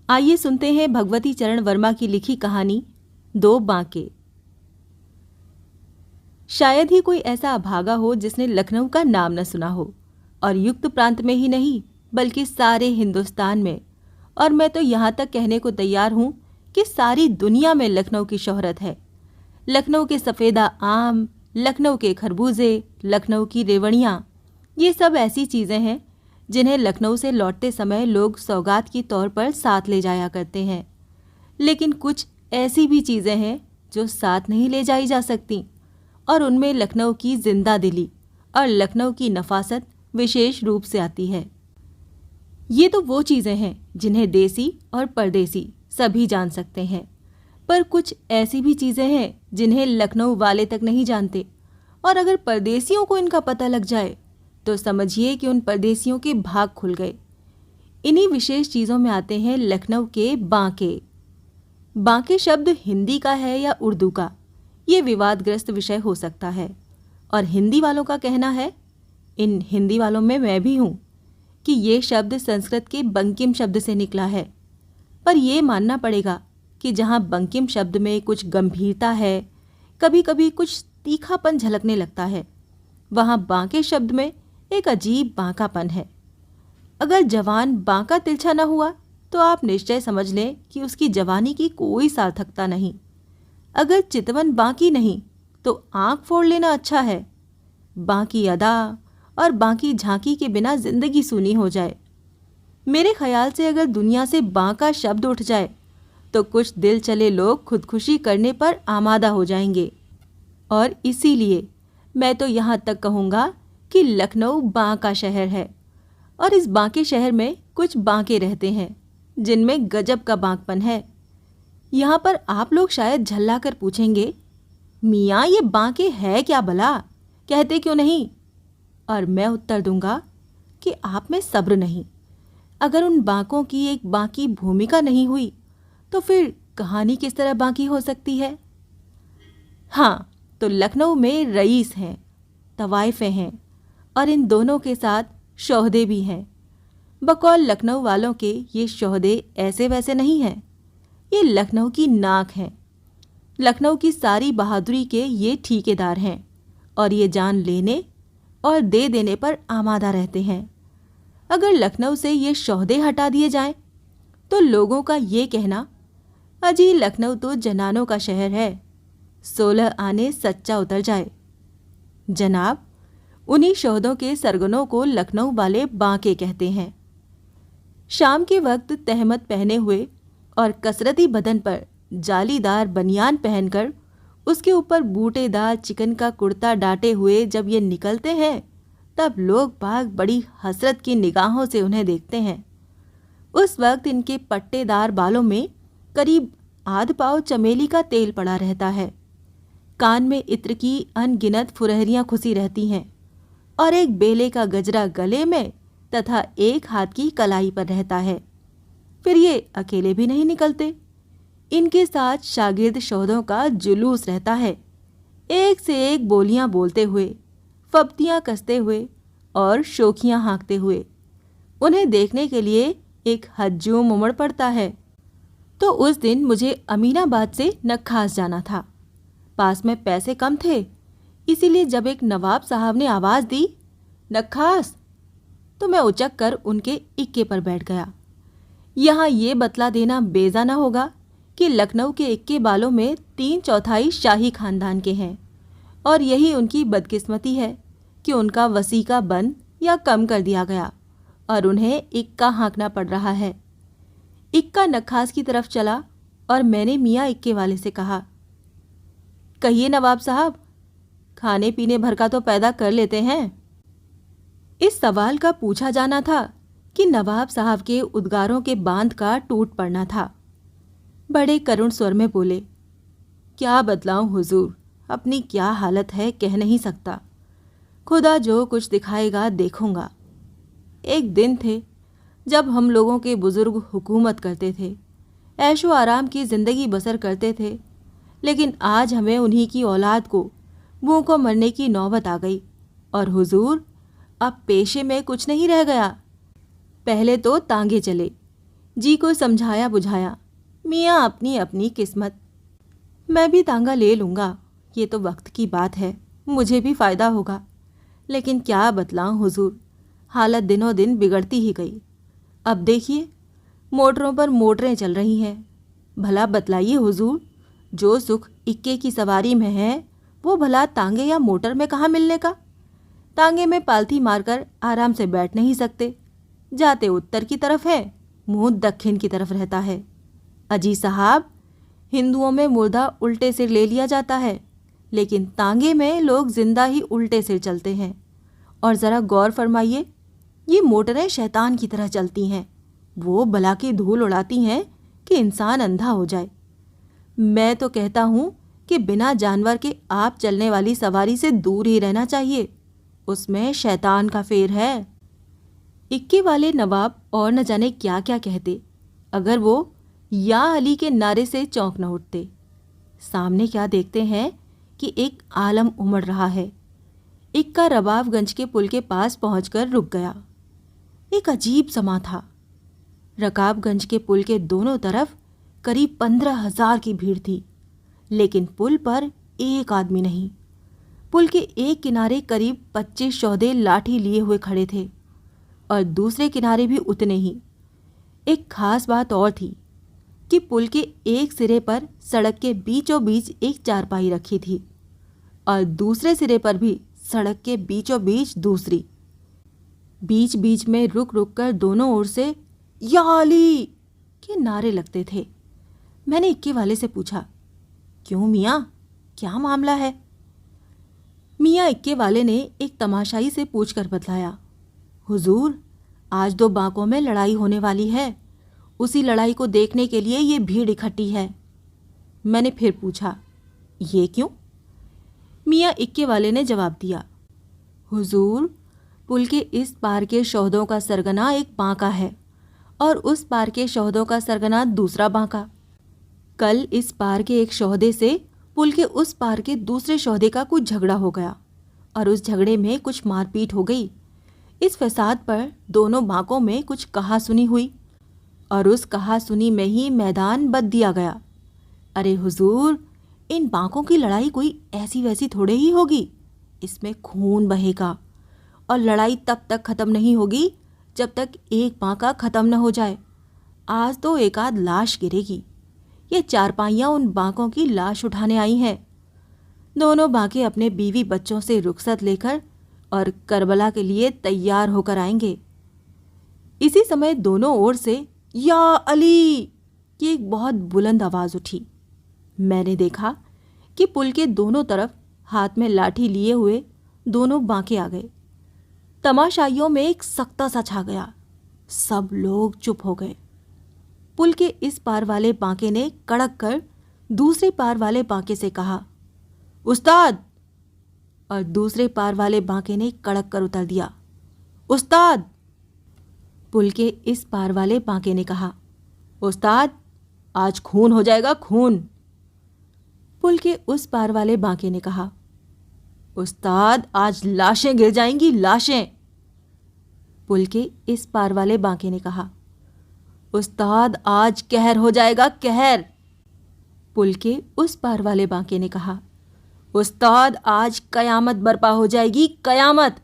आइए सुनते हैं भगवती चरण वर्मा की लिखी कहानी दो बांके। शायद ही कोई ऐसा अभागा हो जिसने लखनऊ का नाम न सुना हो, और युक्त प्रांत में ही नहीं बल्कि सारे हिंदुस्तान में, और मैं तो यहाँ तक कहने को तैयार हूँ कि सारी दुनिया में लखनऊ की शोहरत है। लखनऊ के सफ़ेदा आम, लखनऊ के खरबूजे, लखनऊ की रेवड़ियाँ, ये सब ऐसी चीज़ें हैं जिन्हें लखनऊ से लौटते समय लोग सौगात की तौर पर साथ ले जाया करते हैं। लेकिन कुछ ऐसी भी चीज़ें हैं जो साथ नहीं ले जाई जा सकती, और उनमें लखनऊ की जिंदा दिली और लखनऊ की नफासत विशेष रूप से आती है। ये तो वो चीज़ें हैं जिन्हें देसी और परदेसी सभी जान सकते हैं, पर कुछ ऐसी भी चीज़ें हैं जिन्हें लखनऊ वाले तक नहीं जानते, और अगर परदेसियों को इनका पता लग जाए तो समझिए कि उन परदेसियों के भाग खुल गए। इन्हीं विशेष चीज़ों में आते हैं लखनऊ के बांके। बांके शब्द हिंदी का है या उर्दू का, ये विवादग्रस्त विषय हो सकता है, और हिंदी वालों का कहना है, इन हिंदी वालों में मैं भी हूँ, कि ये शब्द संस्कृत के बंकिम शब्द से निकला है। पर यह मानना पड़ेगा कि जहाँ बंकिम शब्द में कुछ गंभीरता है, कभी कभी कुछ तीखापन झलकने लगता है, वहाँ बांके शब्द में एक अजीब बांकापन है। अगर जवान बांका तिरछा न हुआ तो आप निश्चय समझ लें कि उसकी जवानी की कोई सार्थकता नहीं। अगर चितवन बांकी नहीं तो आंख फोड़ लेना अच्छा है। बांकी अदा और बांकी झांकी के बिना जिंदगी सूनी हो जाए। मेरे ख्याल से अगर दुनिया से बांका शब्द उठ जाए तो कुछ दिल चले लोग खुदकुशी करने पर आमादा हो जाएंगे। और इसीलिए मैं तो यहाँ तक कहूँगा कि लखनऊ बांका शहर है, और इस बांके शहर में कुछ बांके रहते हैं जिनमें गजब का बांकपन है। यहाँ पर आप लोग शायद झल्ला कर पूछेंगे, मियाँ ये बांके है क्या भला, कहते क्यों नहीं? और मैं उत्तर दूंगा कि आप में सब्र नहीं। अगर उन बांकों की एक बांकी भूमिका नहीं हुई तो फिर कहानी किस तरह बांकी हो सकती है? हाँ, तो लखनऊ में रईस हैं, तवाइफे हैं, और इन दोनों के साथ शोहदे भी हैं। बकौल लखनऊ वालों के ये शोहदे ऐसे वैसे नहीं हैं, ये लखनऊ की नाक हैं। लखनऊ की सारी बहादुरी के ये ठेकेदार हैं, और ये जान लेने और दे देने पर आमादा रहते हैं। अगर लखनऊ से ये शोहदे हटा दिए जाएं, तो लोगों का ये कहना, अजी लखनऊ तो जनानों का शहर है, 16 आने सच्चा उतर जाए। जनाब, उन्हीं शोहदों के सरगनों को लखनऊ वाले बांके कहते हैं। शाम के वक्त तहमत पहने हुए और कसरती बदन पर जालीदार बनियान पहनकर उसके ऊपर बूटेदार चिकन का कुर्ता डाटे हुए जब ये निकलते हैं, तब लोग बाग बड़ी हसरत की निगाहों से उन्हें देखते हैं। उस वक्त इनके पट्टेदार बालों में करीब आध पाव चमेली का तेल पड़ा रहता है। कान में इत्र की अनगिनत फुरहरियां खुसी रहती हैं, और एक बेले का गजरा गले में तथा एक हाथ की कलाई पर रहता है। फिर ये अकेले भी नहीं निकलते, इनके साथ शागिर्द शोहदों का जुलूस रहता है, एक से एक बोलियां बोलते हुए, फब्तियां कसते हुए और शोखियां हाँकते हुए। उन्हें देखने के लिए एक हज्जूम उमड़ पड़ता है। तो उस दिन मुझे अमीनाबाद से नक्खास जाना था। पास में पैसे कम थे, इसीलिए जब एक नवाब साहब ने आवाज़ दी, नक्खास, तो मैं उचक कर उनके इक्के पर बैठ गया। यहाँ ये बतला देना बेजा न होगा कि लखनऊ के इक्के बालों में 3/4 शाही खानदान के हैं, और यही उनकी बदकिस्मती है कि उनका वसीका बंद या कम कर दिया गया और उन्हें इक्का हाँकना पड़ रहा है। इक्का नक्खास की तरफ चला और मैंने मियाँ इक्के वाले से कहा, कहिए नवाब साहब, खाने पीने भर का तो पैदा कर लेते हैं। इस सवाल का पूछा जाना था कि नवाब साहब के उद्गारों के बांध का टूट पड़ना था। बड़े करुण स्वर में बोले, क्या बतलाऊं हुजूर, अपनी क्या हालत है कह नहीं सकता। खुदा जो कुछ दिखाएगा देखूंगा। एक दिन थे जब हम लोगों के बुजुर्ग हुकूमत करते थे, ऐशो आराम की ज़िंदगी बसर करते थे, लेकिन आज हमें उन्हीं की औलाद को भूखों मरने की नौबत आ गई। और हुजूर, अब पेशे में कुछ नहीं रह गया। पहले तो तांगे चले, जी को समझाया बुझाया, मियाँ अपनी अपनी किस्मत। मैं भी तांगा ले लूँगा, ये तो वक्त की बात है, मुझे भी फ़ायदा होगा। लेकिन क्या बतलाऊं हुजूर, हालत दिनों दिन बिगड़ती ही गई। अब देखिए मोटरों पर मोटरें चल रही हैं। भला बतलाइए हुजूर, जो सुख इक्के की सवारी में है वो भला तांगे या मोटर में कहाँ मिलने का। तांगे में पालथी मारकर आराम से बैठ नहीं सकते, जाते उत्तर की तरफ है, मुंह दक्षिण की तरफ रहता है। अजी साहब, हिंदुओं में मुर्दा उल्टे सिर ले लिया जाता है, लेकिन तांगे में लोग जिंदा ही उल्टे सिर चलते हैं। और ज़रा गौर फरमाइए, ये मोटरें शैतान की तरह चलती हैं, वो बला की धूल उड़ाती हैं कि इंसान अंधा हो जाए। मैं तो कहता हूँ कि बिना जानवर के आप चलने वाली सवारी से दूर ही रहना चाहिए, उसमें शैतान का फेर है। इक्के वाले नवाब और न जाने क्या क्या कहते अगर वो या अली के नारे से चौंक न उठते। सामने क्या देखते हैं कि एक आलम उमड़ रहा है। इक्का रबाबगंज के पुल के पास पहुंचकर रुक गया। एक अजीब समा था। रकाबगंज के पुल के दोनों तरफ करीब 15,000 की भीड़ थी, लेकिन पुल पर एक आदमी नहीं। पुल के एक किनारे करीब 25 सौदे लाठी लिए हुए खड़े थे और दूसरे किनारे भी उतने ही। एक खास बात और थी कि पुल के एक सिरे पर सड़क के बीचों बीच एक चारपाई रखी थी और दूसरे सिरे पर भी सड़क के बीचों बीच दूसरी। बीच बीच में रुक रुक कर दोनों ओर से या अली के नारे लगते थे। मैंने इक्के वाले से पूछा, क्यों मियाँ, क्या मामला है? मियाँ इक्के वाले ने एक तमाशाई से पूछकर बतलाया, हुजूर, आज 2 बांकों में लड़ाई होने वाली है, उसी लड़ाई को देखने के लिए ये भीड़ इकट्ठी है। मैंने फिर पूछा, ये क्यों? मियाँ इक्के वाले ने जवाब दिया, हुजूर, पुल के इस पार के शौहदों का सरगना एक बांका है और उस पार के शौहदों का सरगना दूसरा बांका। कल इस पार के एक शौहदे से पुल के उस पार के दूसरे शौहदे का कुछ झगड़ा हो गया और उस झगड़े में कुछ मारपीट हो गई। इस फसाद पर दोनों बांकों में कुछ कहा सुनी हुई और उस कहा सुनी में ही मैदान बद दिया गया। अरे हुजूर, इन बांकों की लड़ाई कोई ऐसी वैसी थोड़े ही होगी, इसमें खून बहेगा और लड़ाई तब तक खत्म नहीं होगी जब तक एक बांका खत्म न हो जाए। आज तो एक आध लाश गिरेगी। ये चारपाइयाँ उन बांकों की लाश उठाने आई हैं। दोनों बांके अपने बीवी बच्चों से रुखसत लेकर और करबला के लिए तैयार होकर आएंगे। इसी समय दोनों ओर से या अली की एक बहुत बुलंद आवाज़ उठी। मैंने देखा कि पुल के दोनों तरफ हाथ में लाठी लिए हुए दोनों बांके आ गए। तमाशाइयों में एक सख्ता सा छा गया। सब लोग चुप हो गए। पुल के इस पार वाले बांके ने कड़क कर दूसरे पार वाले बांके से कहा, उस्ताद। और दूसरे पार वाले बांके ने कड़क कर उत्तर दिया, उस्ताद। पुल के इस पार वाले बांके ने कहा, उस्ताद, आज खून हो जाएगा, खून। पुल के उस पार वाले बांके ने कहा, उस्ताद, आज लाशें गिर जाएंगी, लाशें। पुल के इस पार वाले बांके ने कहा, उस्ताद, आज कहर हो जाएगा, कहर। पुल के उस पार वाले बांके ने कहा, उस्ताद, आज कयामत बर्पा हो जाएगी, कयामत।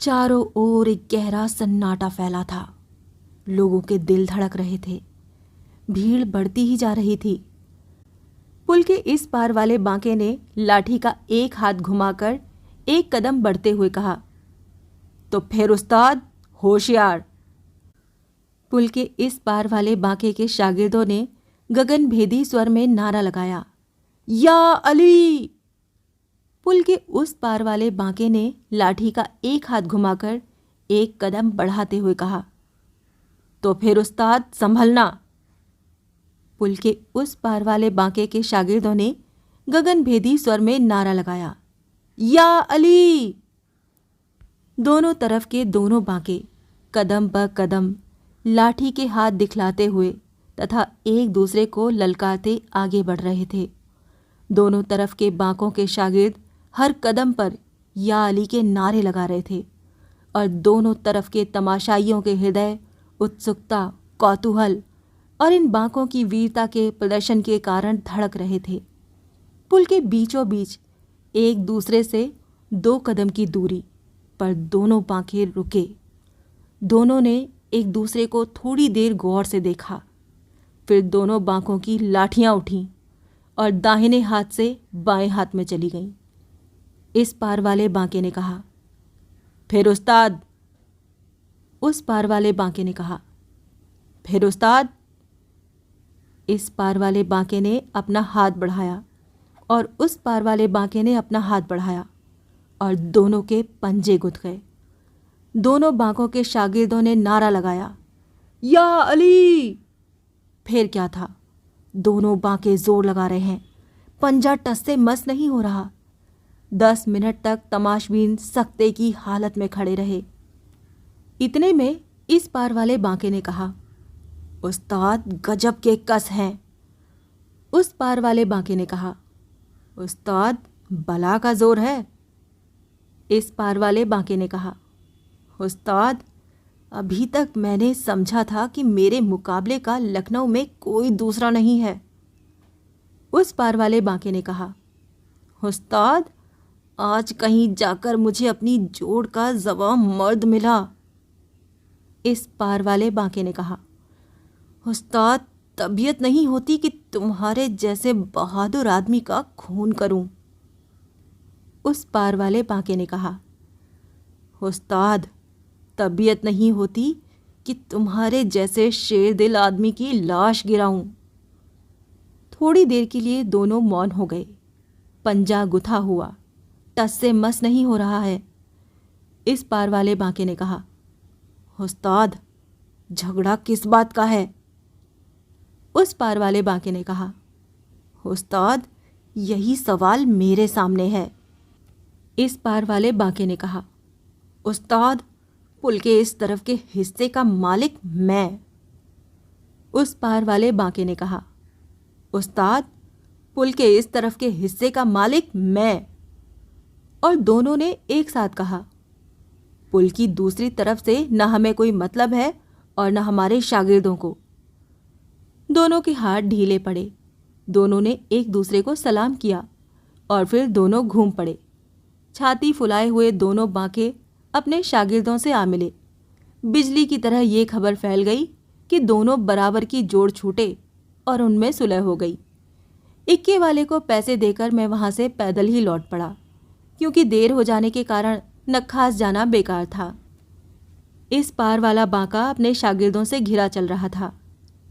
चारों ओर एक गहरा सन्नाटा फैला था। लोगों के दिल धड़क रहे थे। भीड़ बढ़ती ही जा रही थी। पुल के इस पार वाले बांके ने लाठी का एक हाथ घुमाकर एक कदम बढ़ते हुए कहा, तो फिर उस्ताद, होशियार। पुल के इस पार वाले बांके के शागिर्दों ने गगनभेदी स्वर में नारा लगाया, या अली। पुल के उस पार वाले बांके ने लाठी का एक हाथ घुमाकर एक कदम बढ़ाते हुए कहा, तो फिर उस्ताद, संभलना। पुल के उस पार वाले बांके के शागिर्दों ने गगनभेदी स्वर में नारा लगाया, या अली। दोनों तरफ के दोनों बांके कदम ब कदम लाठी के हाथ दिखलाते हुए तथा एक दूसरे को ललकारते आगे बढ़ रहे थे। दोनों तरफ के बांकों के शागिर्द हर कदम पर या अली के नारे लगा रहे थे और दोनों तरफ के तमाशाइयों के हृदय उत्सुकता कौतूहल और इन बांकों की वीरता के प्रदर्शन के कारण धड़क रहे थे। पुल के बीचों बीच एक दूसरे से 2 कदम की दूरी पर दोनों बांके रुके। दोनों ने एक दूसरे को थोड़ी देर गौर से देखा। फिर दोनों बांकों की लाठियां उठीं और दाहिने हाथ से बाएं हाथ में चली गईं। इस पार वाले बांके ने कहा, फिर उस्ताद। उस पार वाले बांके ने कहा, फिर उस्ताद। इस पार वाले बांके ने अपना हाथ बढ़ाया और उस पार वाले बांके ने अपना हाथ बढ़ाया और दोनों के पंजे गुथ गए। दोनों बांकों के शागिर्दों ने नारा लगाया, या अली। फिर क्या था, दोनों बांके जोर लगा रहे हैं, पंजा टस से मस नहीं हो रहा। 10 मिनट तक तमाशबीन सख्ते की हालत में खड़े रहे। इतने में इस पार वाले बांके ने कहा, उस्ताद गजब के कस हैं। उस पार वाले बांके ने कहा, उस्ताद बला का जोर है। इस पार वाले बांके ने कहा, उस्ताद अभी तक मैंने समझा था कि मेरे मुकाबले का लखनऊ में कोई दूसरा नहीं है। उस पार वाले बांके ने कहा, उस्ताद आज कहीं जाकर मुझे अपनी जोड़ का जवां मर्द मिला। इस पार वाले बांके ने कहा, उस्ताद तबीयत नहीं होती कि तुम्हारे जैसे बहादुर आदमी का खून करूं। उस पार वाले बांके ने कहा, उस्ताद तबीयत नहीं होती कि तुम्हारे जैसे शेर दिल आदमी की लाश गिराऊं। थोड़ी देर के लिए दोनों मौन हो गए। पंजा गुथा हुआ, टस से मस नहीं हो रहा है। इस पार वाले बांके ने कहा, उस्ताद झगड़ा किस बात का है। उस पार वाले बांके ने कहा, उस्ताद यही सवाल मेरे सामने है। इस पार वाले बांके ने कहा, उस्ताद पुल के इस तरफ के हिस्से का मालिक मैं। उस पार वाले बांके ने कहा, उस्ताद पुल के इस तरफ के हिस्से का मालिक मैं। और दोनों ने एक साथ कहा, पुल की दूसरी तरफ से न हमें कोई मतलब है और न हमारे शागिर्दों को। दोनों के हाथ ढीले पड़े। दोनों ने एक दूसरे को सलाम किया और फिर दोनों घूम पड़े। छाती फुलाए हुए दोनों बांके अपने शागिर्दों से आ मिले। बिजली की तरह ये खबर फैल गई कि दोनों बराबर की जोड़ छूटे और उनमें सुलह हो गई। इक्के वाले को पैसे देकर मैं वहां से पैदल ही लौट पड़ा, क्योंकि देर हो जाने के कारण नक्खास जाना बेकार था। इस पार वाला बांका अपने शागिर्दों से घिरा चल रहा था।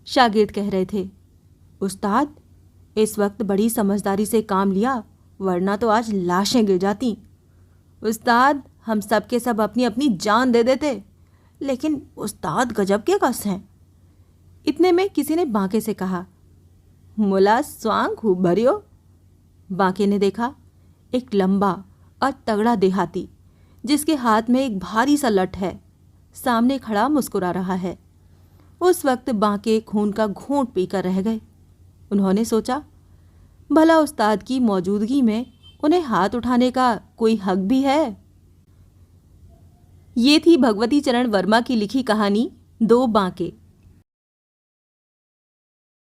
शागिर्द कह रहे थे, उस्ताद इस वक्त बड़ी समझदारी से काम लिया, वरना तो आज लाशें गिर जाती। उस्ताद हम सब के सब अपनी अपनी जान दे देते, लेकिन उस्ताद गजब के कस हैं। इतने में किसी ने बांके से कहा, मुला स्वांग खूब भरियो। बांके ने देखा एक लंबा और तगड़ा देहाती जिसके हाथ में एक भारी सा लठ है, सामने खड़ा मुस्कुरा रहा है। उस वक्त बांके खून का घूंट पीकर रह गए। उन्होंने सोचा, भला उस्ताद की मौजूदगी में उन्हें हाथ उठाने का कोई हक भी है। ये थी भगवती चरण वर्मा की लिखी कहानी 2 बांके।